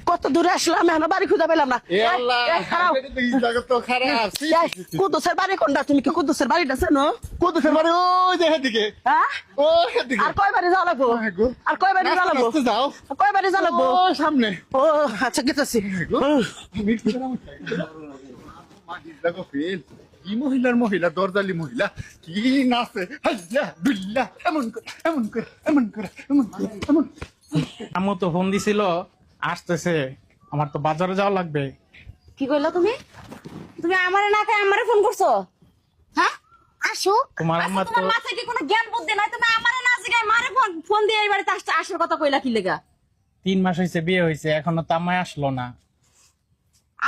কত দূরে আসলাম এখন বাড়ি খুঁজে পেলাম না। কুদ্দুসের বাড়ি কোনটা? তুমি কি কুদ্দুসের বাড়িটা চেনো? কুদ্দুসের বাড়ি ওই যে এদিকে। হ্যাঁ এদিকে। আর কয় বাড়ি যাওয়া লাগবো? আর কয় বাড়ি যাওয়া লাগবো? যাও কয় বাড়ি যাওয়া লাগবো? সামনে। ও আচ্ছা গেতেছি। কি মহিলা দরজালি মহিলা কি নাচে এমন করে এমন করে এমন করে এমন করে এমন। আম্মু তো ফোন দিছিল, আসতেছে। আমার তো বাজারে যাওয়া লাগবে। কি কইলা তুমি? তুমি আমারে না খাই আমারে ফোন করছো? হ্যাঁ আসো। তোমার আম্মা তো তোমার মাথায় কি কোনো জ্ঞান বুদ্ধি নাই? তুমি আমারে না জিগাই মারে ফোন দিয়ে এই বাড়িতে আসার কথা কইলা কি লেগা? 3 মাস হয়েছে বিয়ে হয়েছে, এখনো তো আম্মাই আসলো না।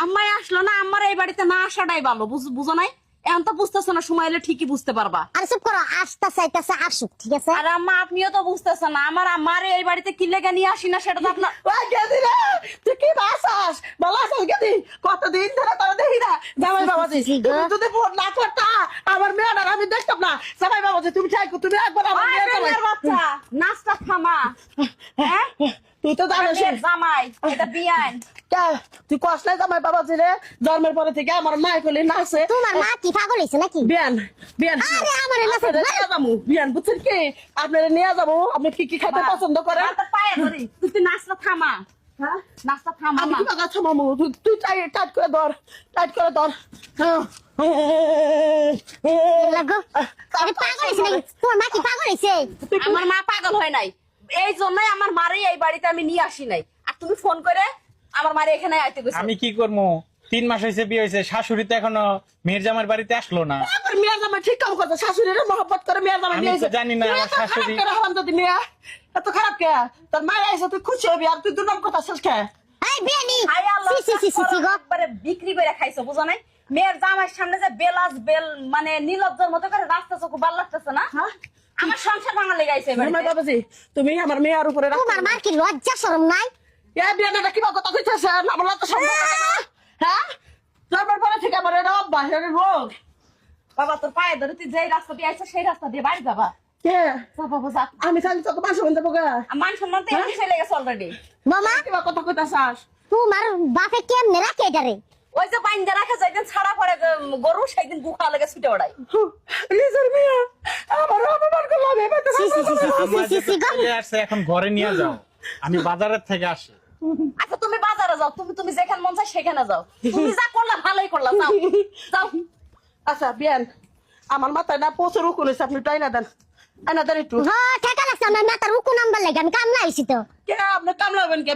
আম্মাই আসলো না, আমার এই বাড়িতে না আসাটাই ভালো। বুঝো নাই? এখন তো বুঝতেছো না, সময় এলে ঠিকই বুঝতে পারবা। আরে চুপ করো, আসতে চাইতেছে আসুক, ঠিক আছে? আর আম্মা আপনিও তো বুঝতেছেন না, আমার এই বাড়িতে কি লেগা নিয়ে আসি না সেটা তো আপনার। ওই গেদি রে, তুই কি বাসাস? ভালো আছিস গেদি? কতদিন ধরে তোরা দেখি না। জামাই বাবাজি, তুমি যদি ফোন না করতা আমার মেয়েটার আমি দেখতাম না। জামাই বাবাজি তুমি চাইকো, তুমি একবার আমার ওই মেয়ের বেলের বাচ্চা, নাচটা থামা। হ্যাঁ তুই তো জানিস বেলের জামাই, এটা বিয়ান। তুই কষ্ট নাই জামাই বাবাজি রে, জন্মের পরে থেকে আমার মায় কলি নাচে। তোমার মা কি পাগল হইছে নাকি? বিয়ান বিয়ান আরে আমারে নাচে আপনারা নিয়ে যাবো বিয়ান, বুঝছেন কি? আপনারা নিয়ে যাবো। আপনি কি কি খাইতে পছন্দ করেন? হাতটা পায়ে ধরি, তুই নাচটা থামা। হ্যাঁ নাচটা থামা আমি না। কি কথা মামু, তুই টাইট করে ধর, টাইট করে ধর। লাগো আরে পাগল হইছে নাকি? তোমার মা কি পাগল হইছে? আমার মা পাগল হয় নাই, এই জন্যই আমার মারে এই বাড়িতে আমি নিয়ে আসি নাই। আর তুমি ফোন করে আমার মারে এখানে আইতে কইছো। আমি কি করবো? 3 মাস হয়েছে বিয়ে হয়েছে, শাশুড়ি তো এখনো মেয়ের জামার বাড়িতে আসলো না। আমার মেয়ে জামাই ঠিক কাম করছে, শাশুড়ির মহব্বত করে মেয়ে জামাই আমি নিয়েছে। তো জানি না তুই আমার এত খারাপ শাশুড়ি- কেন হলাম যদি মেয়ে? এত খারাপ কে? তোর মায়ের এসে তুই খুশি হবি আর তুই দুর্নাম কথা শেষ কে? এই বিয়ানি হাই আল্লাহ, সি সি সি সি গো একবারে বিক্রি করে খাইছো, বুঝো নাই? মেয়ের জামাইয়ের সামনে যে বেল মানে নীলজ্জের মতো করে রাস্তাছে, খুব ভালো লাগতেছে না? হ্যাঁ? আমার সংসার ভাঙা লেগাইছে জামাই এবারে। বাবাজি তুমি আমার মেয়ের উপরে রাখো তোমার মা কি লজ্জা শরম নাই? এ বিয়ানটা কিবা কথা কইতেছে না, বলা তো সম্ভব না। হ্যাঁ জন্মের পরে থেকে আমার এটা অভ্যাসের রোগ। বাবা তোর পায়ে ধরে তুই যেই রাস্তা দিয়ে আইছো সেই রাস্তা দিয়ে বাড়ি যাবা। কে? যা বাবা যা। আমি খালি তোকে বাসা বন্ধ পোকা মান সম্মান তো এমনি চলে গেছে অলরেডি। মামা কিবা কথা কইতাছাস? তোমার বাপে কেমনে রাখে এটারে? ওই যে বাইন্দা রাখা যায়, একদিন ছাড়া পড়ে গরু, সেদিন গুখা লেগে ছুটে ওড়াই। নিজের মেয়ে আমার অপমান করলাম এবার তো সি সি সি সি আমার সি সি গো চলে আসছে, এখন ঘরে নিয়ে যাও। আমি বাজারের থেকে আসি। আচ্ছা তুমি বাজারে যাও, তুমি যেখানে মন চায় সেখানে যাও। তুমি যা করলা ভালোই করলা, যাও যাও। আচ্ছা বিয়ান আমার মাথায় না প্রচুর উকুন হয়েছে, আপনি একটু আইনা দেন, আইনা দেন একটু। হ্যাঁ ঠেকা লাগছে আমার মাথার উকু নাম্বার লাগে আমি কামলা আইছি তো। কে আপনি কামলাবেন কে?